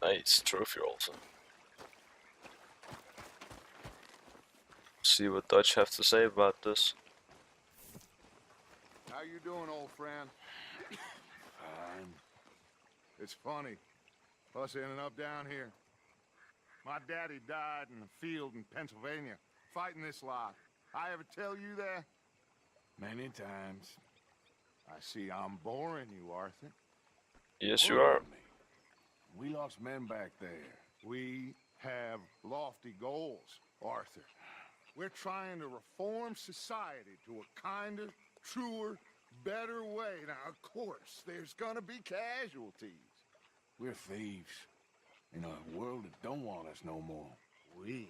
Nice trophy also. See what Dutch have to say about this. How you doing, old friend? Fine. It's funny, us ending up down here. My daddy died in a field in Pennsylvania, fighting this lot. I ever tell you that? Many times. I see I'm boring you, Arthur. Yes, you are. We lost men back there. We have lofty goals, Arthur. We're trying to reform society to a kinder, truer, better way. Now, of course, there's gonna be casualties. We're thieves in a world that don't want us no more. We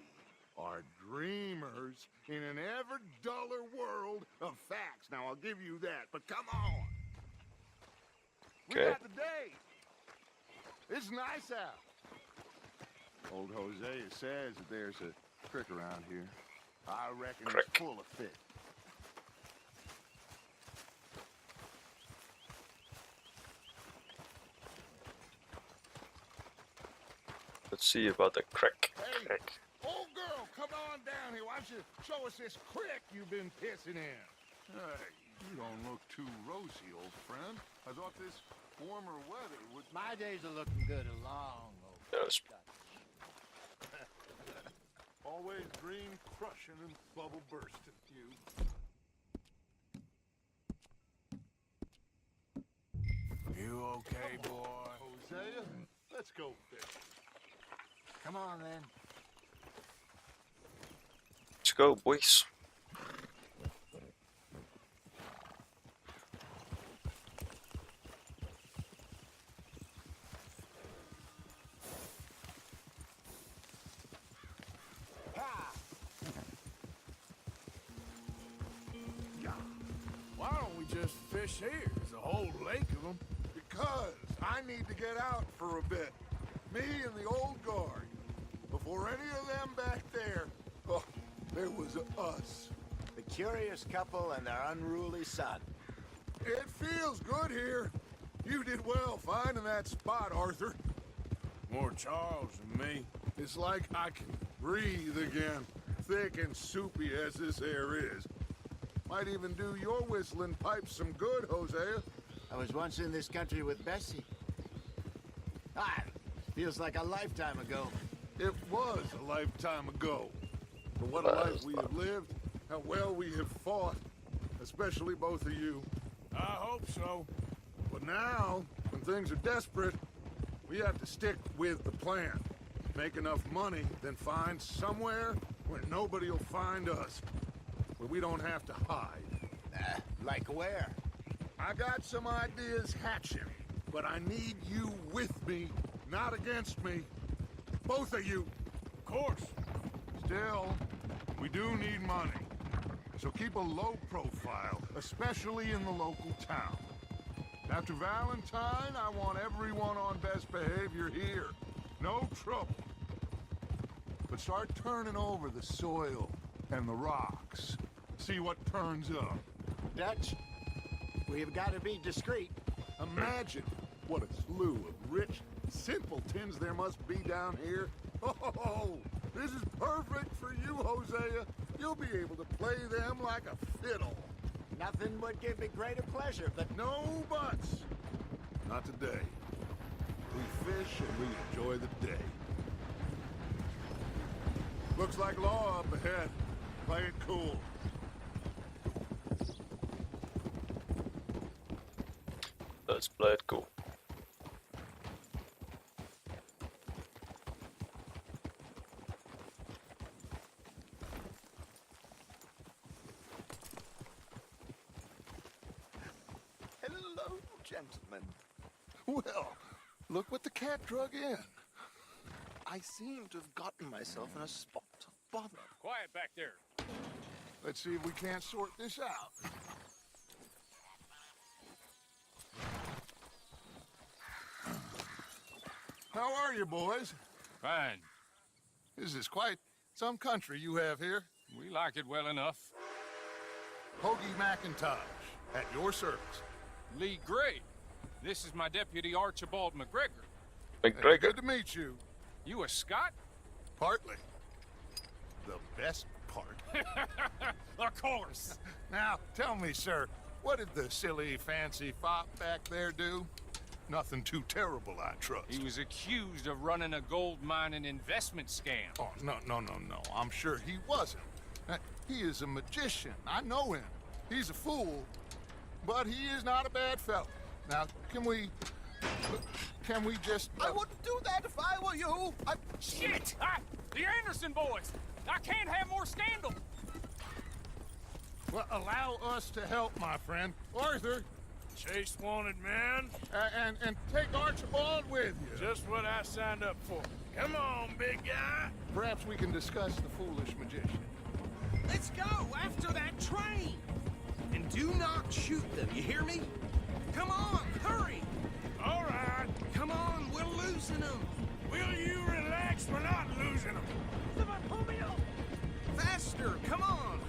are dreamers in an ever duller world of facts. Now, I'll give you that, but come on. Okay. We got the day. It's nice out. Old Hosea says that there's a creek around here. I reckon it's full of fish. Let's see about the crack. Hey, old girl, come on down here. Why don't you show us this creek you've been pissing in? Hey, you don't look too rosy, old friend. I thought this warmer weather would... My days are looking good along, old Yes. Always dream crushing and bubble bursting, you. You okay, boy? Hosea, let's go fish. Come on, then. Let's go, boys. Why don't we just fish here? There's a whole lake of them. Because I need to get out for a bit. Me and the old guard. Before any of them back there, oh, there was us. The curious couple and their unruly son. It feels good here. You did well finding that spot, Arthur. More Charles than me. It's like I can breathe again, thick and soupy as this air is. Might even do your whistling pipes some good, Hosea. I was once in this country with Bessie. Feels like a lifetime ago. It was a lifetime ago. But what a life we have lived, how well we have fought, especially both of you. I hope so. But now, when things are desperate, we have to stick with the plan. Make enough money, then find somewhere where nobody will find us. Where we don't have to hide. Like where? I got some ideas hatching, but I need you with me, not against me. Both of you. Of course. Still, we do need money. So keep a low profile, especially in the local town. After Valentine, I want everyone on best behavior here. No trouble. But start turning over the soil and the rocks. See what turns up. Dutch, we've got to be discreet. Imagine what a slew of rich simpletons there must be down here. Oh, this is perfect for you, Hosea. You'll be able to play them like a fiddle. Nothing would give me greater pleasure, but... No buts. Not today. We fish and we enjoy the day. Looks like law up ahead. Play it cool. Let's play it cool. Hello, gentlemen. Well, look what the cat drug in. I seem to have gotten myself in a spot of bother. Quiet back there. Let's see if we can't sort this out. How are you, boys? Fine. This is quite some country you have here. We like it well enough. Hoagie McIntosh, at your service. Lee Gray. This is my deputy Archibald McGregor. McGregor. Good to meet you. You a Scot? Partly. The best part. Of course. Now, tell me, sir, what did the silly, fancy fop back there do? Nothing too terrible, I trust. He was accused of running a gold mining investment scam. Oh, no. I'm sure he wasn't. He is a magician. I know him. He's a fool, but he is not a bad fellow. Now, can we just... I wouldn't do that if I were you. Shit! The Anderson boys! I can't have more scandal! Well, allow us to help, my friend. Arthur, Chase wanted man. and take Archibald with you. Just what I signed up for. Come on, big guy. Perhaps we can discuss the foolish magician. Let's go after that train! And do not shoot them, you hear me? Come on, hurry! All right. Come on, we're losing them! Will you relax? We're not losing them. Faster, come on!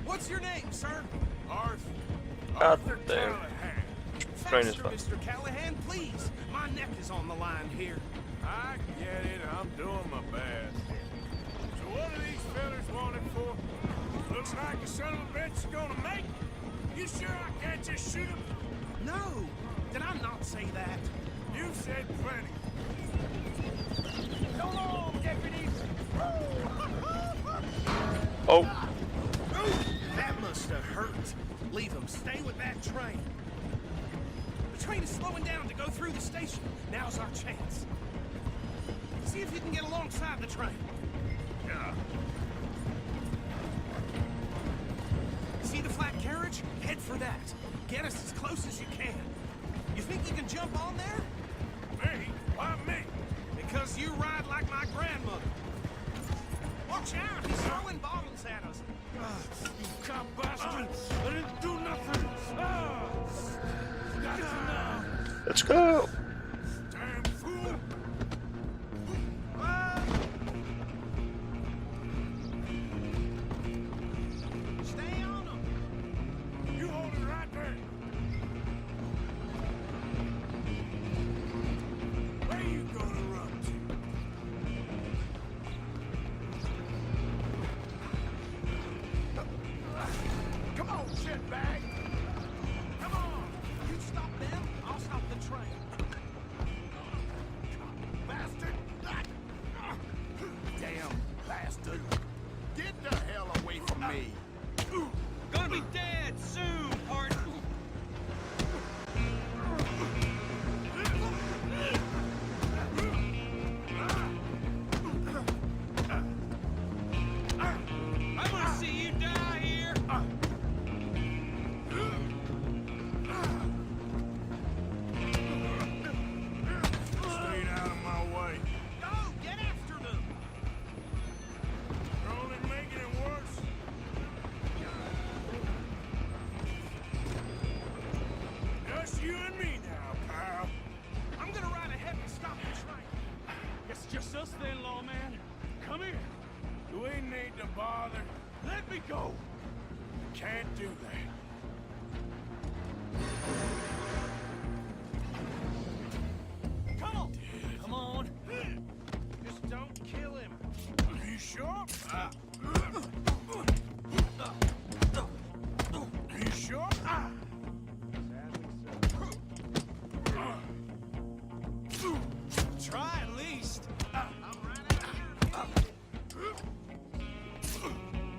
What's your name, sir? Arthur. God damn. Callahan. Train is Faster, fast. Mr. Callahan, please! My neck is on the line here. I get it. I'm doing my best. So what are these fellas wanted for? Looks like the son of a bitch is gonna make it. You sure I can't just shoot him? No! Did I not say that? You said plenty. So long, deputies. Oh, That must have hurt. Leave them. Stay with that train. The train is slowing down to go through the station. Now's our chance. See if you can get alongside the train. Yeah. See the flat carriage? Head for that. Get us as close as you can. You think you can jump on there? Me? Why me? Because you ride like my grandmother. Watch out! He's throwing bottles at us. You cop bastard! I didn't do nothing! That's enough! let's go. Damn fool! Stay on him! You hold it right there! Where you gonna run to? Come on, shitbag! Come on! You stop them, I'll stop the train. Bastard! Damn bastard! Get the hell away from me! Gonna be dead soon, partner. I'm gonna see you die here. Stay out of my way. Go, get after them. You're only making it worse. Just you and me now, pal. I'm gonna ride ahead and stop the train. It's just us then, lawman. Come here. Do we need to bother? Let me go. Can't do that. Come on. Come on. Just don't kill him. You sure? You sure? Try at least.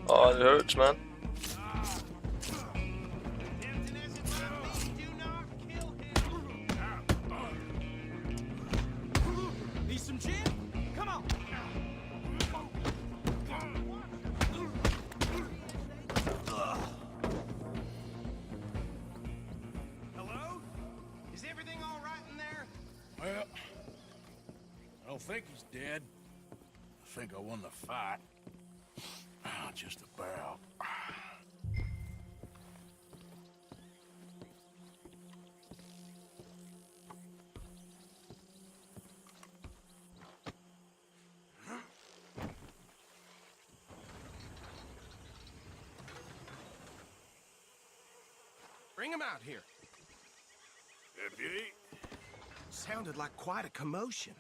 Oh, it hurts, man. Tempting as it might be, do not kill him. Need some gin? Come on. Hello? Is everything all right in there? Well, I don't think he's dead. I think I won the fight. Just about. Bring him out here. Deputy? Sounded like quite a commotion.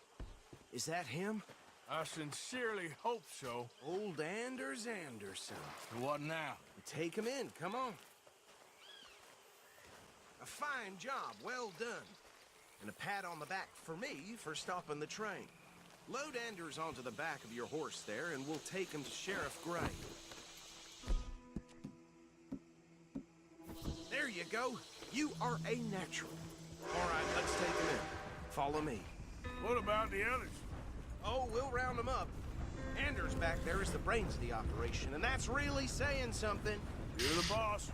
Is that him? I sincerely hope so. Old Anders Anderson. What now? Take him in, come on. A fine job, well done. And a pat on the back for me for stopping the train. Load Anders onto the back of your horse there, and we'll take him to Sheriff Gray. There you go. You are a natural. All right, let's take him in. Follow me. What about the others? Oh, we'll round them up. Anders back there is the brains of the operation, and that's really saying something. You're the boss.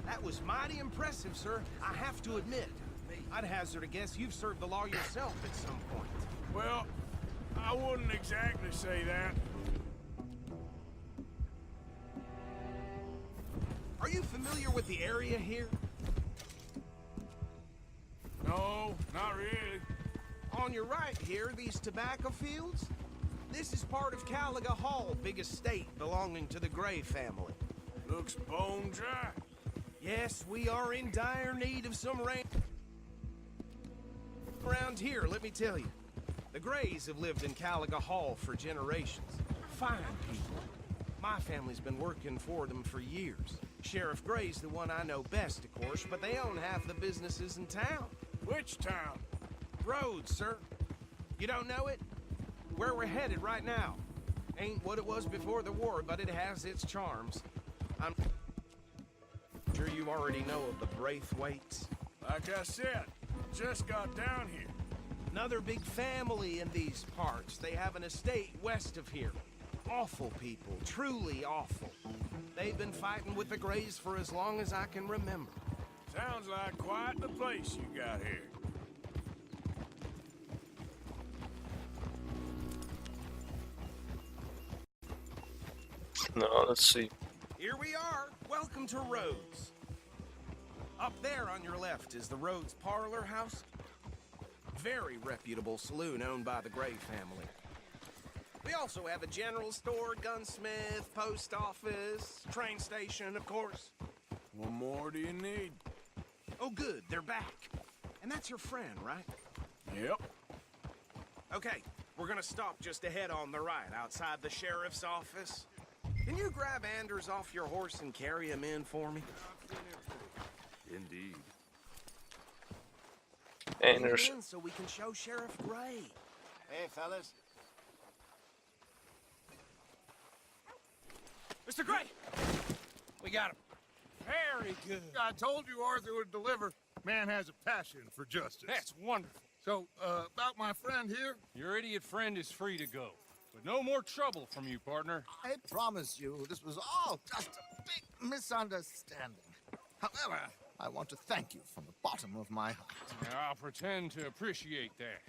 That was mighty impressive, sir. I have to admit. I'd hazard a guess you've served the law yourself at some point. Well, I wouldn't exactly say that. Are you familiar with the area here? No, not really. On your right here, these tobacco fields? This is part of Caliga Hall, big estate belonging to the Gray family. Looks bone dry. Yes, we are in dire need of some rain around here, let me tell you. The Grays have lived in Caliga Hall for generations. Fine people. My family's been working for them for years. Sheriff Gray's the one I know best, of course, but they own half the businesses in town. Which town? Rhodes, sir. You don't know it? Where we're headed right now. Ain't what it was before the war, but it has its charms. I'm sure you already know of the Braithwaites. Like I said, just got down here. Another big family in these parts. They have an estate west of here. Awful people, truly awful. They've been fighting with the Grays for as long as I can remember. Sounds like quite the place you got here. No, let's see. Here we are. Welcome to Rhodes. Up there on your left is the Rhodes Parlor House. Very reputable saloon owned by the Gray family. We also have a general store, gunsmith, post office, train station, of course. What more do you need? Oh, good, they're back. And that's your friend, right? Yep. Okay, we're gonna stop just ahead on the right, outside the sheriff's office. Can you grab Anders off your horse and carry him in for me? Indeed. Anders. Get in so we can show Sheriff Gray. Hey, fellas. Mr. Gray! We got him. Very good. I told you Arthur would deliver. Man has a passion for justice. That's wonderful. So, about my friend here? Your idiot friend is free to go. But no more trouble from you, partner. I promise you, this was all just a big misunderstanding. However, I want to thank you from the bottom of my heart. I'll pretend to appreciate that.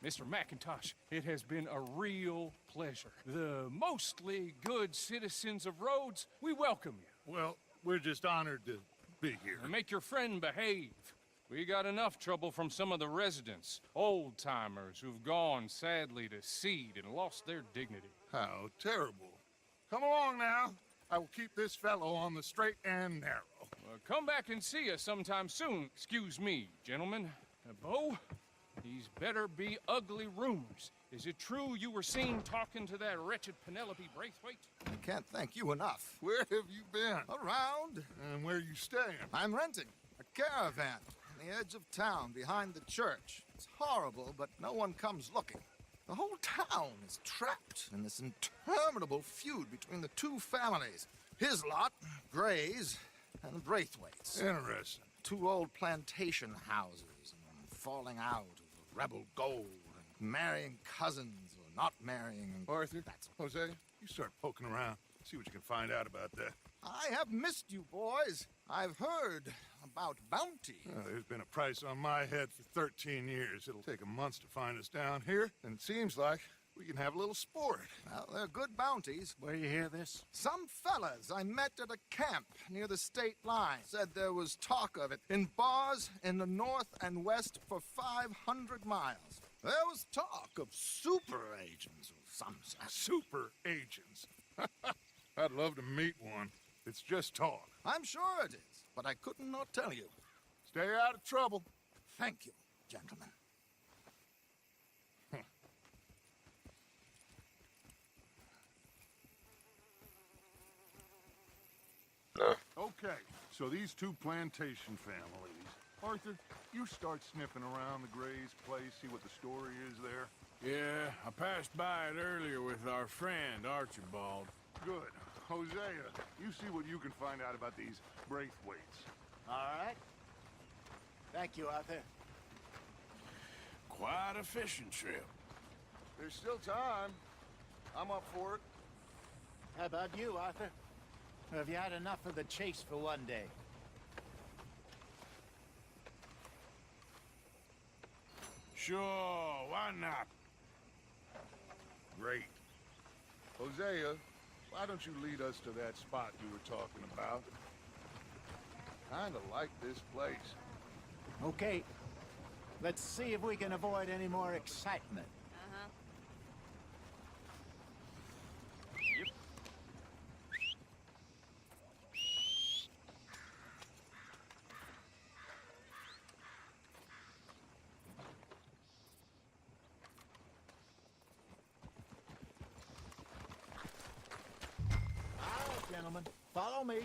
Mr. McIntosh, it has been a real pleasure. The mostly good citizens of Rhodes, we welcome you. Well, we're just honored to be here. And make your friend behave. We got enough trouble from some of the residents, old-timers who've gone, sadly, to seed and lost their dignity. How terrible. Come along now. I will keep this fellow on the straight and narrow. Come back and see us sometime soon. Excuse me, gentlemen. Bo, these better be ugly rumors. Is it true you were seen talking to that wretched Penelope Braithwaite? I can't thank you enough. Where have you been? Around, And where you staying? I'm renting a caravan on the edge of town behind the church. It's horrible, but no one comes looking. The whole town is trapped in this interminable feud between the two families. His lot, Gray's, and Braithwaite's. Interesting. Two old plantation houses, falling out of rebel gold, and marrying cousins or not marrying. And Arthur, that's Jose, you start poking around. See what you can find out about that. I have missed you, boys. I've heard about bounty. There's been a price on my head for 13 years. It'll take a month to find us down here, and it seems like we can have a little sport. Well, they're good bounties. Where you hear this? Some fellas I met at a camp near the state line said there was talk of it in bars in the north and west for 500 miles. There was talk of super agents of some sort. Super agents. I'd love to meet one. It's just talk. I'm sure it is, but I couldn't not tell you. Stay out of trouble. Thank you, gentlemen. Okay, so these two plantation families. Arthur, you start sniffing around the Gray's place, see what the story is there. Yeah, I passed by it earlier with our friend, Archibald. Good. Hosea, you see what you can find out about these Braithwaites. All right. Thank you, Arthur. Quite a fishing trip. There's still time. I'm up for it. How about you, Arthur? Or have you had enough of the chase for one day? Sure, why not? Great. Hosea, why don't you lead us to that spot you were talking about? Kinda like this place. Okay. Let's see if we can avoid any more excitement. All right, gentlemen. Follow me.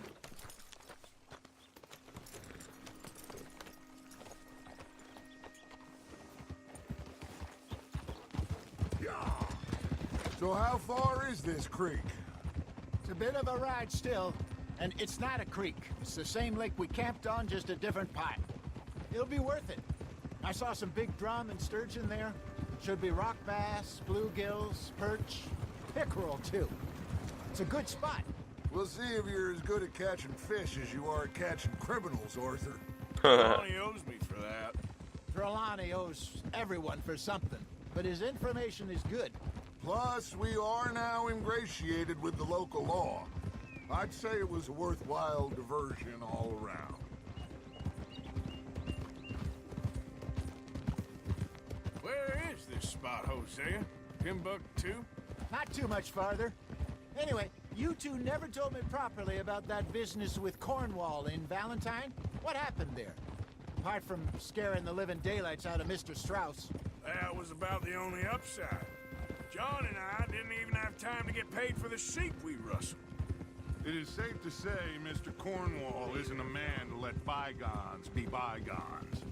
So how far is this creek? It's a bit of a ride still, and it's not a creek. It's the same lake we camped on, just a different pipe. It'll be worth it. I saw some big drum and sturgeon there. Should be rock bass, bluegills, perch, pickerel too. It's a good spot. We'll see if you're as good at catching fish as you are at catching criminals, Arthur. Johnny owes me for that. Trelawney owes everyone for something, but his information is good. Plus, we are now ingratiated with the local law. I'd say it was a worthwhile diversion all around. Where is this spot, Hosea? Timbuktu? Not too much farther. Anyway, you two never told me properly about that business with Cornwall in Valentine. What happened there? Apart from scaring the living daylights out of Mr. Strauss. That was about the only upside. John and I didn't even have time to get paid for the sheep we rustled. It is safe to say Mr. Cornwall isn't a man to let bygones be bygones.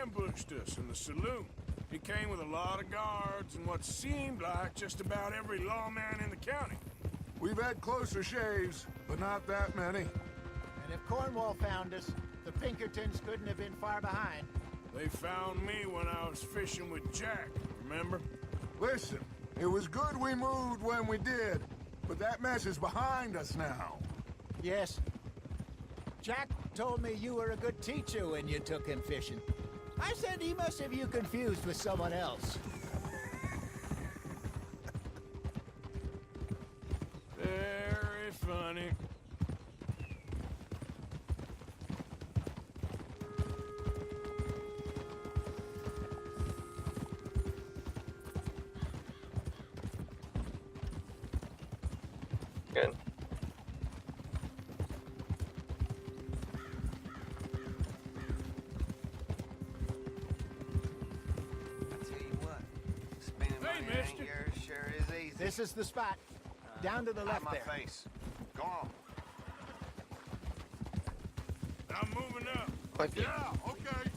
Ambushed us in the saloon. He came with a lot of guards and what seemed like just about every lawman in the county. We've had closer shaves, but not that many. And if Cornwall found us, the Pinkertons couldn't have been far behind. They found me when I was fishing with Jack, remember? Listen, it was good we moved when we did, but that mess is behind us now. Yes. Jack told me you were a good teacher when you took him fishing. I said he must have you confused with someone else. Very funny. Good. Hey, mister. Sure is easy. This is the spot. Down to the left my there. face. Go on. I'm moving up. Thank you. Yeah, okay.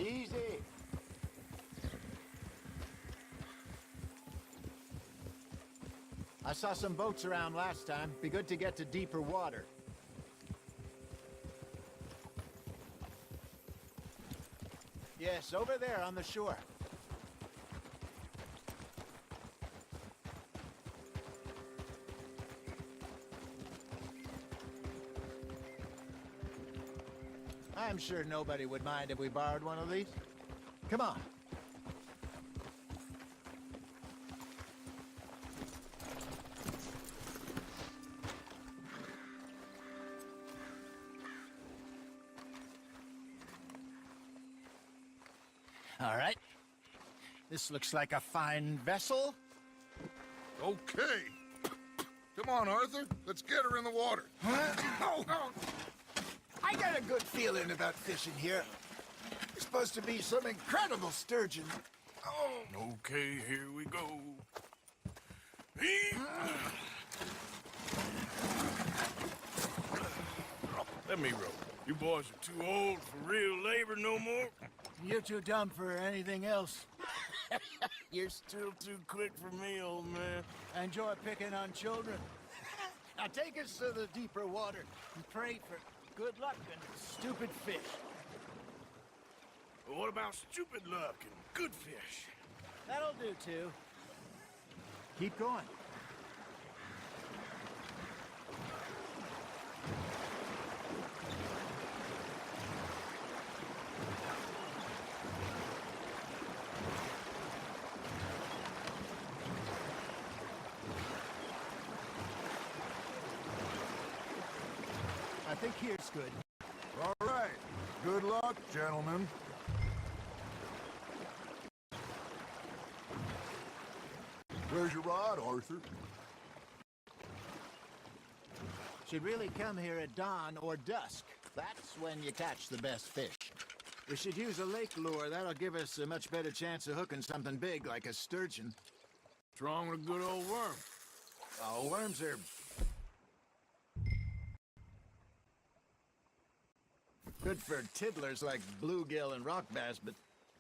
Easy. I saw some boats around last time. Be good to get to deeper water. Yes, over there on the shore. I'm sure nobody would mind if we borrowed one of these. Come on. All right. This looks like a fine vessel. Okay. Come on, Arthur. Let's get her in the water. I got a good feeling about fishing here. You're supposed to be some incredible sturgeon. Oh, okay, here we go. Let me roll. You boys are too old for real labor no more. You're too dumb for anything else. You're still too quick for me, old man. I enjoy picking on children. Now take us to the deeper water and pray for good luck and stupid fish. But what about stupid luck and good fish? That'll do, too. Keep going. I think here's good. All right. Good luck, gentlemen. Where's your rod, Arthur? Should really come here at dawn or dusk. That's when you catch the best fish. We should use a lake lure. That'll give us a much better chance of hooking something big like a sturgeon. What's wrong with a good old worm? Oh, worms are good for tiddlers like bluegill and rock bass, but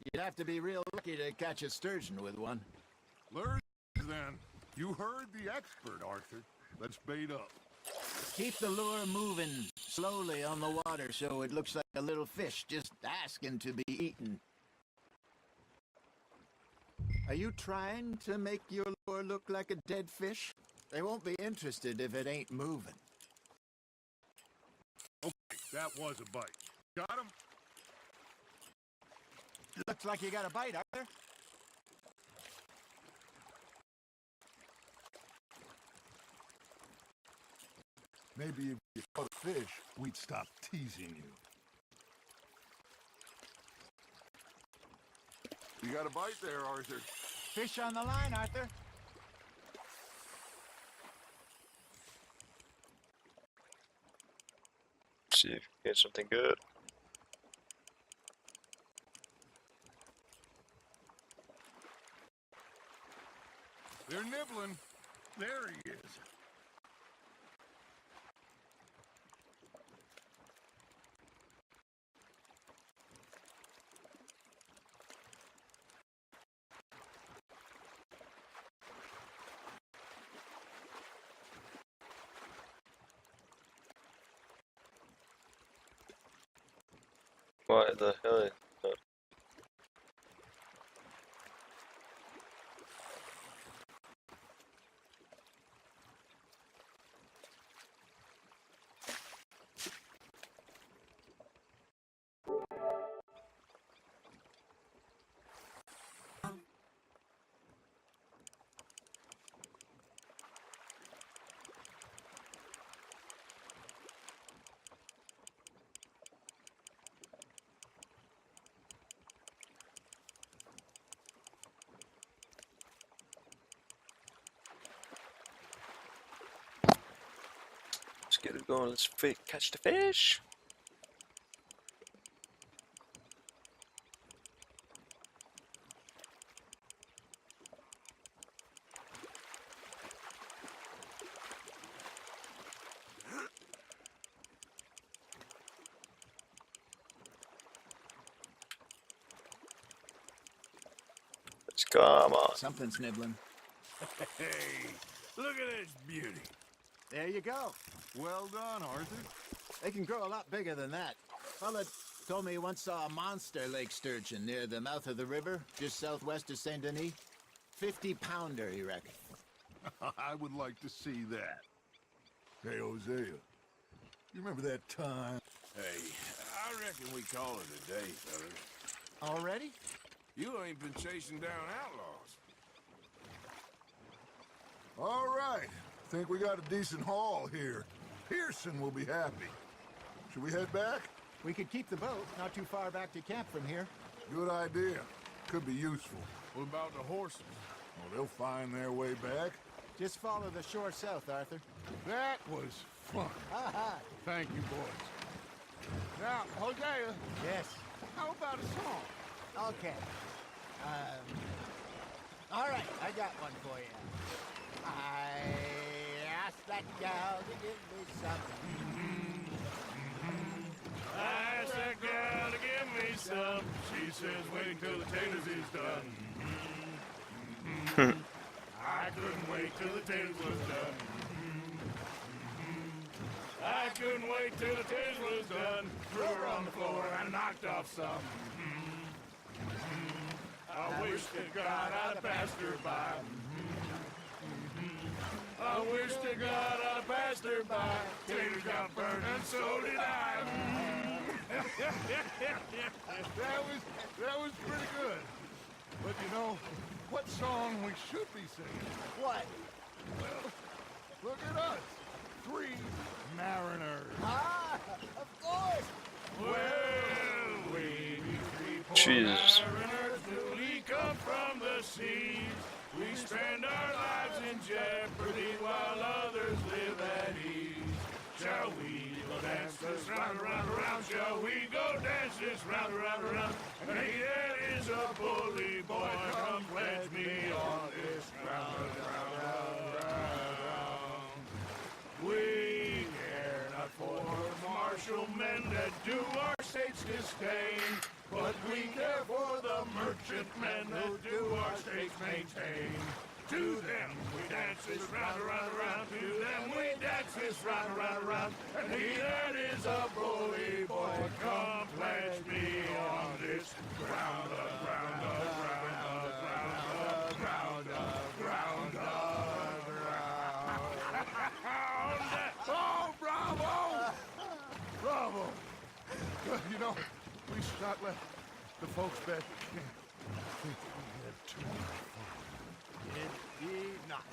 you'd have to be real lucky to catch a sturgeon with one. Lure then. You heard the expert, Arthur. Let's bait up. Keep the lure moving slowly on the water so it looks like a little fish just asking to be eaten. Are you trying to make your lure look like a dead fish? They won't be interested if it ain't moving. Okay, that was a bite. Got him? Looks like you got a bite, Arthur. Maybe if you caught a fish, we'd stop teasing you. You got a bite there, Arthur. Fish on the line, Arthur. See if you get something good. They're nibbling. There he is. What the hell is that? Let's get it going. Let's catch the fish. Let's come on. Something's nibbling. Hey, look at this beauty. There you go. Well done, Arthur. They can grow a lot bigger than that. Fella told me he once saw a monster lake sturgeon near the mouth of the river, just southwest of Saint Denis. 50-pounder, he reckoned. I would like to see that. Hey, Hosea. You remember that time? Hey, I reckon we call it a day, fellas. Already? You ain't been chasing down outlaws. All right. Think we got a decent haul here. Pearson will be happy. Should we head back? We could keep the boat not too far back to camp from here. Good idea. Could be useful. What about the horses? Well, they'll find their way back. Just follow the shore south, Arthur. That was fun. Ha ha! Thank you, boys. Now, Hosea, Yes. how about a song? Okay. All right, I got one for you. I asked that gal to give me something. I asked that girl to give me some. She says, wait till the taters is done. I couldn't wait till the taters was done. I couldn't wait till the taters was done. Threw her on the floor and knocked off some. I wish to God I'd have passed her by. I wish to God I'd have passed her by. Taters got burned and so did I. That was pretty good. But you know, what song we should be singing? What? Well, look at us. 3 mariners. Ah, of course. Well, we three poor Jesus. mariners newly come from the seas. We spend our lives in jeopardy while others live at ease. Shall we go dance this round, around, around? Shall we go dance this round, around, around? And he that is a bully boy, come pledge me on this round, round, round, round. We care not for martial men that do our state's disdain, but we care for the merchantmen that do our states maintain. To them we dance this round, around, around. To them we dance this round, around, around. And he that is a bully boy, come pledge me on this ground, ground, ground, ground, ground, ground, ground. Oh, bravo! Bravo! You know, we should not let the folks bet we had too much fun. Indeed not.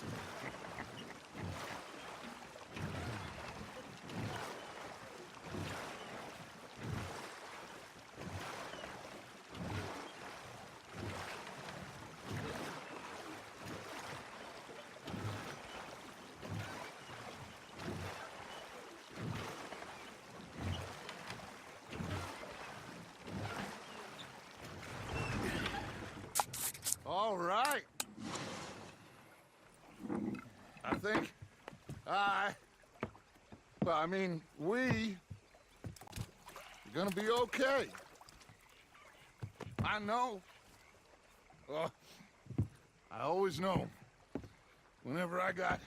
All right. I think we are gonna be okay. I know. I always know. Whenever I got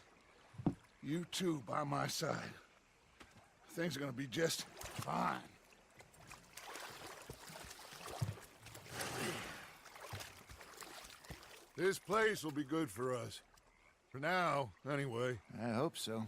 you two by my side, things are gonna be just fine. This place will be good for us. For now, anyway. I hope so.